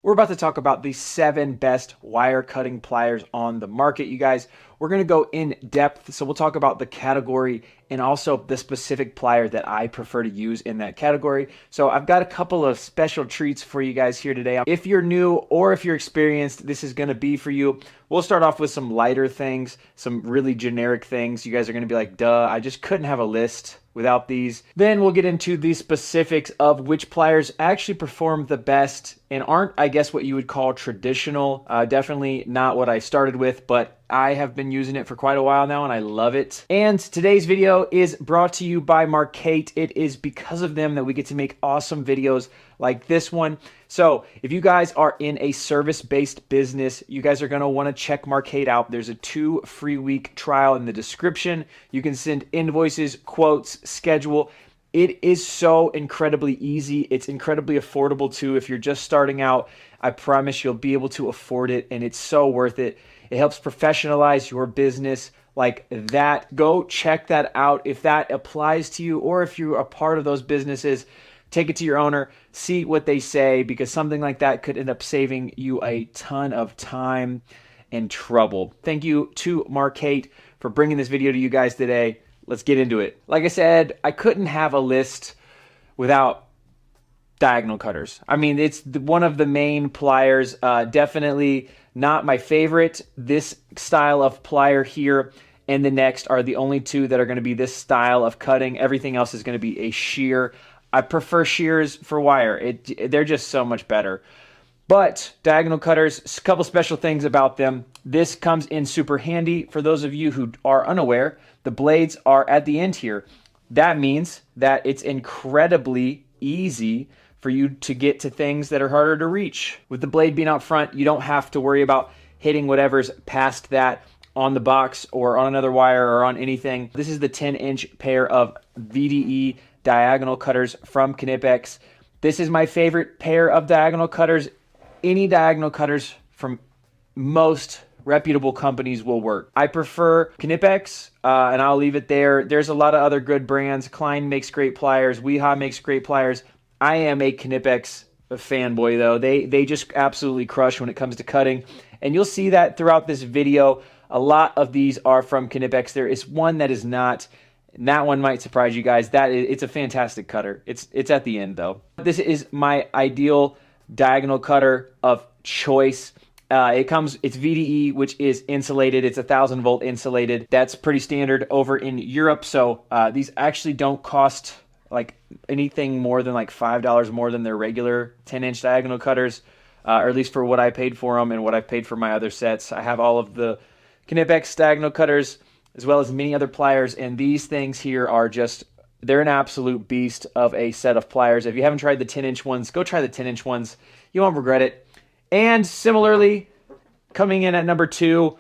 We're about to talk about the 7 best wire cutting pliers on the market, you guys. We're going to go in depth, so we'll talk about the category and also the specific plier that I prefer to use in that category. So I've got a couple of special treats for you guys here today. If you're new or if you're experienced, this is going to be for you. We'll start off with some lighter things, some really generic things. You guys are going to be like, duh, I just couldn't have a list without these. Then we'll get into the specifics of which pliers actually perform the best and aren't, I guess, what you would call traditional. Definitely not what I started with, but I have been using it for quite a while now and I love it. And today's video is brought to you by Markate. It is because of them that we get to make awesome videos like this one. So if you guys are in a service-based business, you guys are going to want to check Markate out. There's a 2 free week trial in the description. You can send invoices, quotes, schedule. It is so incredibly easy. It's incredibly affordable too. If you're just starting out, I promise you'll be able to afford it and it's so worth it. It helps professionalize your business like that. Go check that out if that applies to you or if you're a part of those businesses. Take it to your owner, see what they say, because something like that could end up saving you a ton of time and trouble. Thank you to Markate for bringing this video to you guys today. Let's get into it. Like I said, I couldn't have a list without diagonal cutters. I mean, it's one of the main pliers. Definitely not my favorite. This style of plier here and the next are the only two that are going to be this style of cutting. Everything else is going to be a shear. I prefer shears for wire. They're just so much better. But diagonal cutters, a couple special things about them. This comes in super handy. For those of you who are unaware, the blades are at the end here. That means that it's incredibly easy for you to get to things that are harder to reach. With the blade being out front, you don't have to worry about hitting whatever's past that on the box or on another wire or on anything. This is the 10-inch pair of VDE diagonal cutters from Knipex. This is my favorite pair of diagonal cutters. Any diagonal cutters from most reputable companies will work. I prefer Knipex, and I'll leave it there. There's a lot of other good brands. Klein makes great pliers. Wiha makes great pliers. I am a Knipex fanboy though. They just absolutely crush when it comes to cutting, and you'll see that throughout this video. A lot of these are from Knipex. There is one that is not. And that one might surprise you guys. It's a fantastic cutter. It's at the end though. This is my ideal diagonal cutter of choice. It's VDE, which is insulated. It's 1,000-volt insulated. That's pretty standard over in Europe. So these actually don't cost like anything more than like $5 more than their regular 10-inch diagonal cutters, or at least for what I paid for them and what I've paid for my other sets. I have all of the Knipex diagonal cutters, as well as many other pliers, and these things here are just, they're an absolute beast of a set of pliers. If you haven't tried the 10-inch ones, go try the 10-inch ones. You won't regret it. And similarly, coming in at number 2,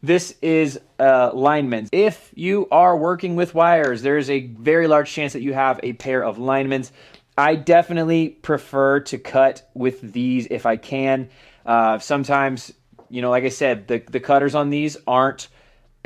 this is Lineman. If you are working with wires, there's a very large chance that you have a pair of Linemans. I definitely prefer to cut with these if I can. Sometimes, you know, like I said, the cutters on these aren't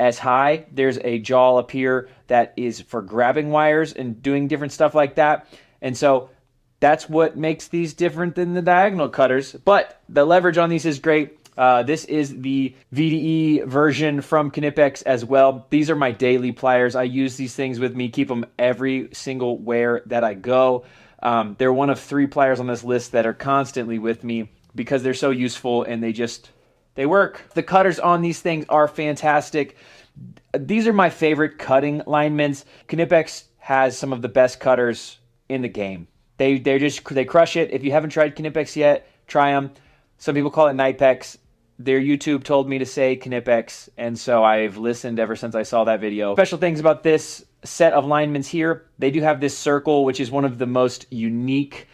as high. There's a jaw up here that is for grabbing wires and doing different stuff like that. And so that's what makes these different than the diagonal cutters. But the leverage on these is great. This is the VDE version from Knipex as well. These are my daily pliers. I use these things with me, keep them every single where that I go. They're one of 3 pliers on this list that are constantly with me because they're so useful and they work. The cutters on these things are fantastic. These are my favorite cutting Linemans. Knipex has some of the best cutters in the game. They crush it. If you haven't tried Knipex yet, try them. Some people call it Knipex. Their YouTube told me to say Knipex, and so I've listened ever since I saw that video. Special things about this set of Linemans here, they do have this circle, which is one of the most unique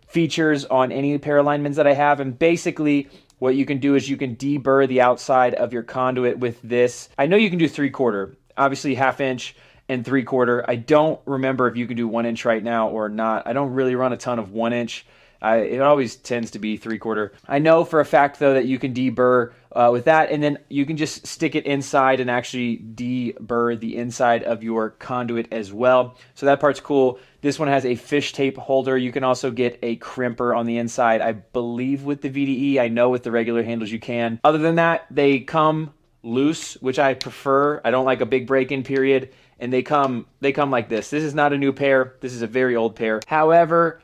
features on any pair of Linemans that I have, and basically what you can do is you can deburr the outside of your conduit with this. I know you can do 3/4, obviously 1/2 inch and 3/4. I don't remember if you can do 1 inch right now or not. I don't really run a ton of 1 inch. It always tends to be 3/4. I know for a fact though that you can deburr with that, and then you can just stick it inside and actually deburr the inside of your conduit as well. So that part's cool. This one has a fish tape holder. You can also get a crimper on the inside. I believe with the VDE. I know with the regular handles you can. Other than that, they come loose, which I prefer. I don't like a big break-in period, and they come like this. This is not a new pair. This is a very old pair. However,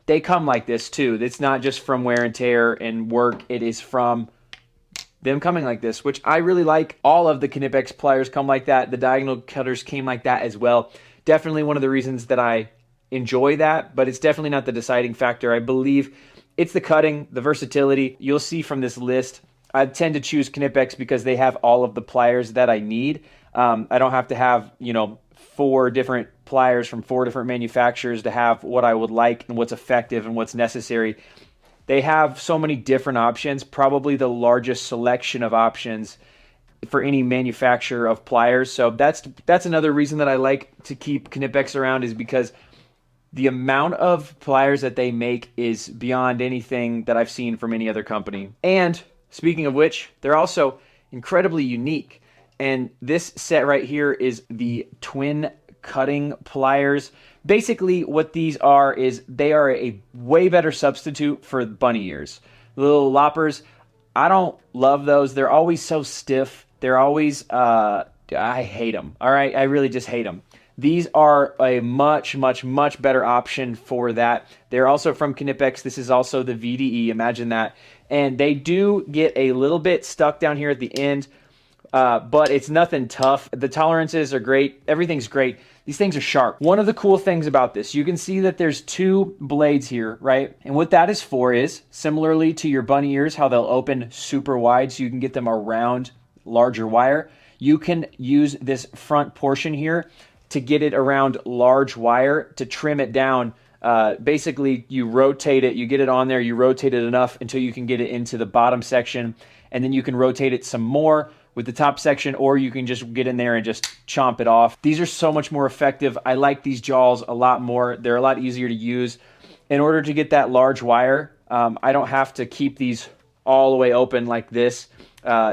they come like this too. It's not just from wear and tear and work. It is from them coming like this, which I really like. All of the Knipex pliers come like that. The diagonal cutters came like that as well. Definitely one of the reasons that I enjoy that, but it's definitely not the deciding factor. I believe it's the cutting, the versatility. You'll see from this list, I tend to choose Knipex because they have all of the pliers that I need. I don't have to have, 4 different pliers from 4 different manufacturers to have what I would like and what's effective and what's necessary. They have so many different options, probably the largest selection of options for any manufacturer of pliers. So that's another reason that I like to keep Knipex around, is because the amount of pliers that they make is beyond anything that I've seen from any other company. And speaking of which, they're also incredibly unique. And this set right here is the twin cutting pliers. Basically, what these are is they are a way better substitute for bunny ears. The little loppers, I don't love those. They're always so stiff. They're always, I hate them. All right, I really just hate them. These are a much, much, much better option for that. They're also from Knipex. This is also the VDE, imagine that. And they do get a little bit stuck down here at the end, but it's nothing tough. The tolerances are great. Everything's great. These things are sharp. One of the cool things about this, you can see that there's 2 blades here, right? And what that is for is, similarly to your bunny ears, how they'll open super wide so you can get them around larger wire. You can use this front portion here to get it around large wire to trim it down. Basically, you rotate it, you get it on there, you rotate it enough until you can get it into the bottom section, and then you can rotate it some more with the top section, or you can just get in there and just chomp it off. These are so much more effective. I like these jaws a lot more. They're a lot easier to use. In order to get that large wire, I don't have to keep these all the way open like this.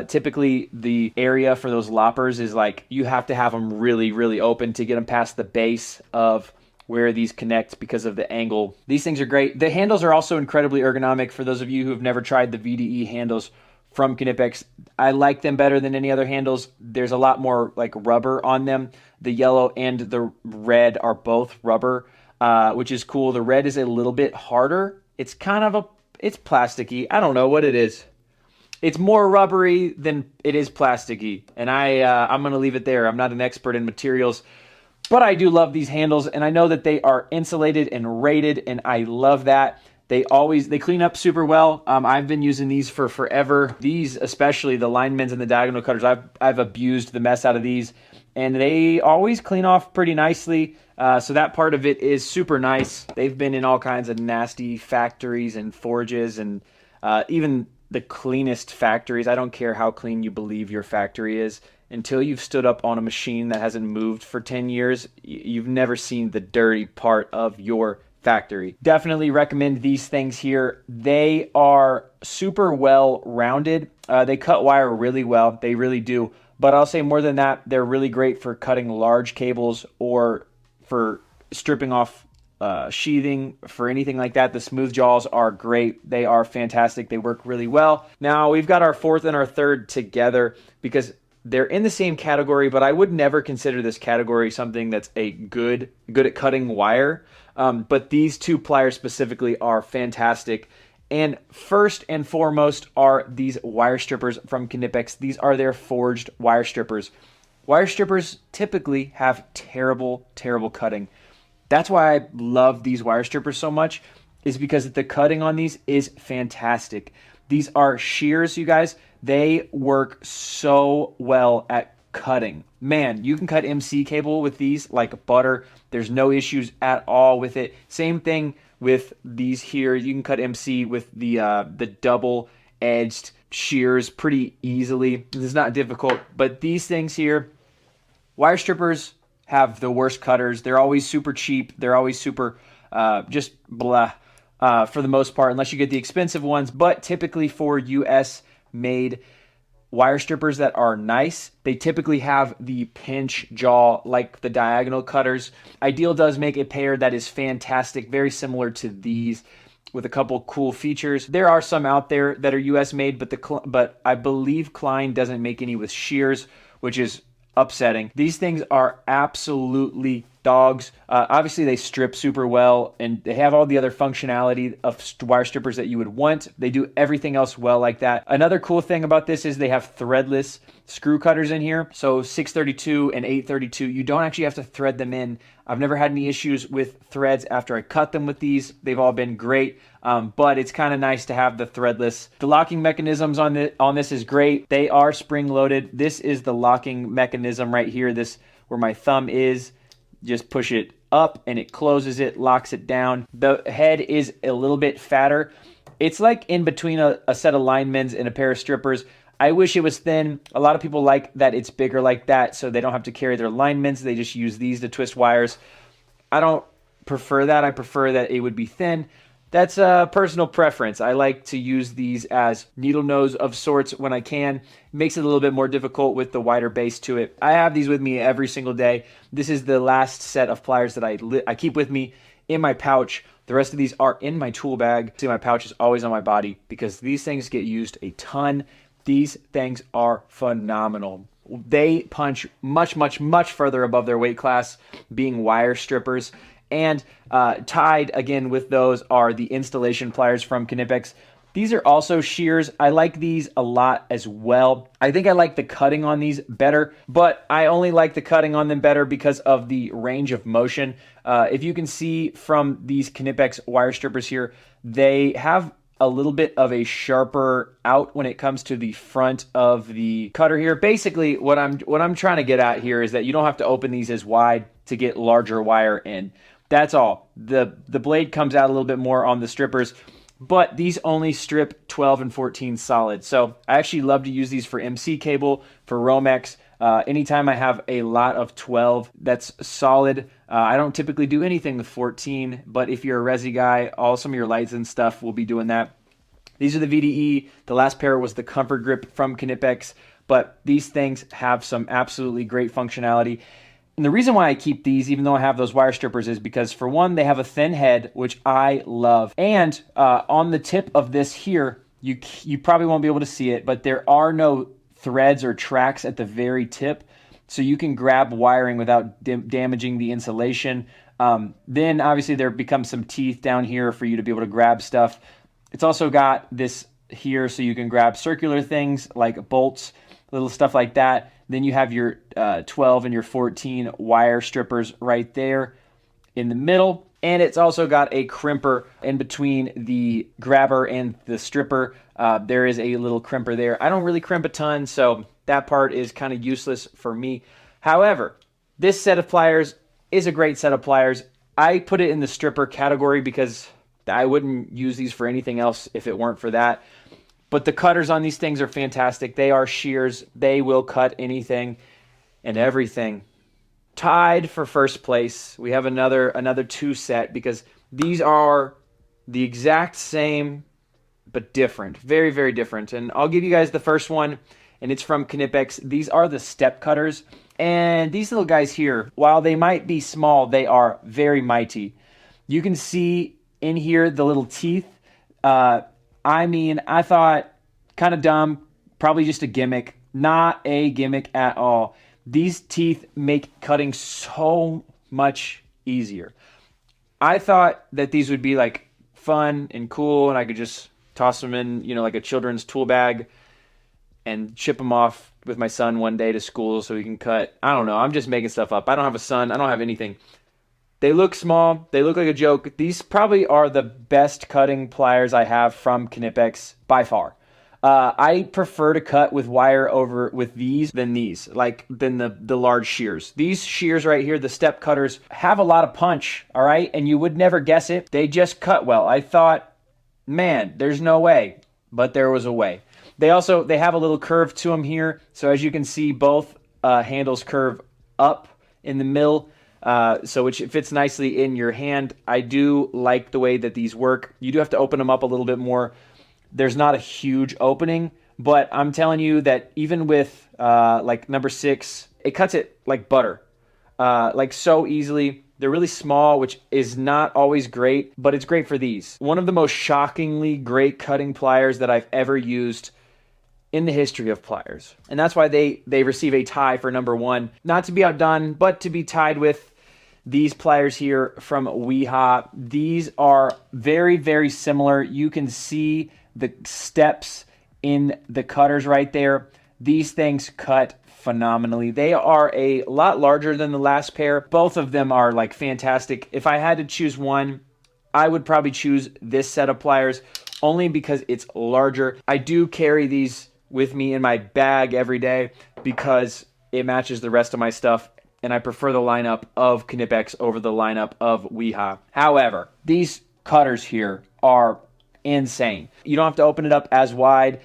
Typically, the area for those loppers is like, you have to have them really, really open to get them past the base of where these connect because of the angle. These things are great. The handles are also incredibly ergonomic. For those of you who have never tried the VDE handles from Knipex, I like them better than any other handles. There's a lot more like rubber on them. The yellow and the red are both rubber, which is cool. The red is a little bit harder. It's kind of it's plasticky. I don't know what it is. It's more rubbery than it is plasticky, and I'm going to leave it there. I'm not an expert in materials, but I do love these handles, and I know that they are insulated and rated, and I love that. They clean up super well. I've been using these for forever. These, especially the Linemans and the diagonal cutters, I've abused the mess out of these, and they always clean off pretty nicely. So that part of it is super nice. They've been in all kinds of nasty factories and forges, and even the cleanest factories. I don't care how clean you believe your factory is. Until you've stood up on a machine that hasn't moved for 10 years, you've never seen the dirty part of your factory. Definitely recommend these things here. They are super well rounded. They cut wire really well. They really do. But I'll say more than that, they're really great for cutting large cables or for stripping off sheathing, for anything like that. The smooth jaws are great. They are fantastic. They work really well. Now we've got our 4th and our 3rd together because they're in the same category, but I would never consider this category something that's a good at cutting wire. But these 2 pliers specifically are fantastic. And first and foremost are these wire strippers from Knipex. These are their forged wire strippers. Wire strippers typically have terrible, terrible cutting. That's why I love these wire strippers so much, is because the cutting on these is fantastic. These are shears, you guys. They work so well at cutting. Man, you can cut MC cable with these like butter. There's no issues at all with it. Same thing with these here. You can cut MC with the double-edged shears pretty easily. It's not difficult, but these things here, wire strippers have the worst cutters. They're always super cheap. They're always super just blah. for the most part, unless you get the expensive ones. But typically for US made wire strippers that are nice, they typically have the pinch jaw like the diagonal cutters. Ideal does make a pair that is fantastic, very similar to these, with a couple cool features. There are some out there that are US made, but I believe Klein doesn't make any with shears, which is upsetting. These things are absolutely dogs. Obviously they strip super well, and they have all the other functionality of wire strippers that you would want. They do everything else well like that. Another cool thing about this is they have threadless screw cutters in here. So 632 and 832, you don't actually have to thread them in. I've never had any issues with threads after I cut them with these. They've all been great, but it's kind of nice to have the threadless. The locking mechanisms on this is great. They are spring loaded. This is the locking mechanism right here. This where my thumb is. Just push it up and it closes it, locks it down. The head is a little bit fatter. It's like in between a set of linemen's and a pair of strippers. I wish it was thin. A lot of people like that it's bigger like that, so they don't have to carry their linemen's. They just use these to twist wires. I don't prefer that. I prefer that it would be thin. That's a personal preference. I like to use these as needle nose of sorts when I can. It makes it a little bit more difficult with the wider base to it. I have these with me every single day. This is the last set of pliers that I keep with me in my pouch. The rest of these are in my tool bag. See, my pouch is always on my body because these things get used a ton. These things are phenomenal. They punch much, much, much further above their weight class, being wire strippers. And tied again with those are the installation pliers from Knipex. These are also shears. I like these a lot as well. I think I like the cutting on these better, but I only like the cutting on them better because of the range of motion. If you can see from these Knipex wire strippers here, they have a little bit of a sharper out when it comes to the front of the cutter here. Basically, what I'm trying to get at here is that you don't have to open these as wide to get larger wire in. That's all. The blade comes out a little bit more on the strippers, but these only strip 12 and 14 solid. So I actually love to use these for MC cable, for Romex. Anytime I have a lot of 12 that's solid, I don't typically do anything with 14, but if you're a resi guy, some of your lights and stuff will be doing that. These are the VDE. The last pair was the Comfort Grip from Knipex, but these things have some absolutely great functionality. And the reason why I keep these, even though I have those wire strippers, is because, for one, they have a thin head, which I love. And on the tip of this here, you probably won't be able to see it, but there are no threads or tracks at the very tip, so you can grab wiring without damaging the insulation. Then, obviously, there becomes some teeth down here for you to be able to grab stuff. It's also got this here so you can grab circular things like bolts, little stuff like that. Then you have your 12 and your 14 wire strippers right there in the middle. And it's also got a crimper in between the grabber and the stripper. There is a little crimper there. I don't really crimp a ton, so that part is kind of useless for me. However, this set of pliers is a great set of pliers. I put it in the stripper category because I wouldn't use these for anything else if it weren't for that. But the cutters on these things are fantastic. They are shears. They will cut anything and everything. Tied for first place, we have another two set because these are the exact same but different. Very, very different. And I'll give you guys the first one, and it's from Knipex. These are the step cutters. And these little guys here, while they might be small, they are very mighty. You can see in here the little teeth. I mean, I thought kind of dumb, probably just a gimmick. Not a gimmick at all. These teeth make cutting so much easier. I thought that these would be like fun and cool, and I could just toss them in, like a children's tool bag and ship them off with my son one day to school so he can cut. I don't know. I'm just making stuff up. I don't have a son. I don't have anything. They look small. They look like a joke. These probably are the best cutting pliers I have from Knipex by far. I prefer to cut with wire over with these than the large shears. These shears right here, the step cutters, have a lot of punch, all right? And you would never guess it. They just cut well. I thought, man, there's no way. But there was a way. They have a little curve to them here. So as you can see, both handles curve up in the middle. so which fits nicely in your hand. I do like the way that these work. You do have to open them up a little bit more. There's not a huge opening, but I'm telling you that even with like number 6, it cuts it like butter, like so easily. They're really small, which is not always great, but it's great for these. One of the most shockingly great cutting pliers that I've ever used in the history of pliers. And that's why they receive a tie for number 1. Not to be outdone, but to be tied with these pliers here from Wiha. These are very, very similar. You can see the steps in the cutters right there. These things cut phenomenally. They are a lot larger than the last pair. Both of them are like fantastic. If I had to choose one, I would probably choose this set of pliers only because it's larger. I do carry these with me in my bag every day because it matches the rest of my stuff, and I prefer the lineup of Knipex over the lineup of Wiha. However, these cutters here are insane. You don't have to open it up as wide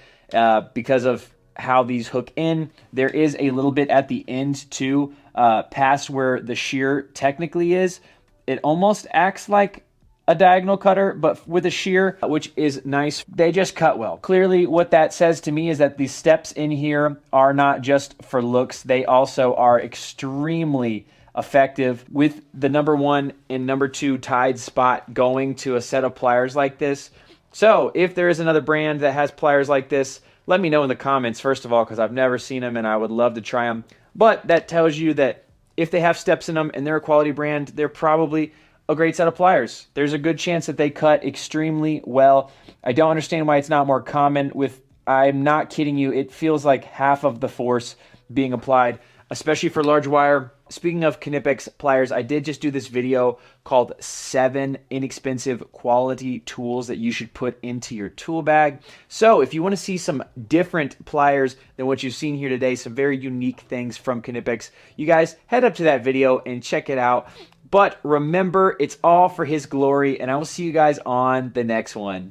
because of how these hook in. There is a little bit at the end too, past where the shear technically is. It almost acts like a diagonal cutter, but with a shear, which is nice. They just cut well. Clearly, what that says to me is that these steps in here are not just for looks. They also are extremely effective. With the number 1 and number 2 tied spot going to a set of pliers like this. So if there is another brand that has pliers like this, let me know in the comments, first of all, because I've never seen them and I would love to try them. But that tells you that if they have steps in them and they're a quality brand, they're probably a great set of pliers. There's a good chance that they cut extremely well. I don't understand why it's not more common. I'm not kidding you, it feels like half of the force being applied, especially for large wire. Speaking of Knipex pliers, I did just do this video called 7 inexpensive quality tools that you should put into your tool bag. So if you want to see some different pliers than what you've seen here today, some very unique things from Knipex, you guys head up to that video and check it out. But remember, it's all for his glory, and I will see you guys on the next one.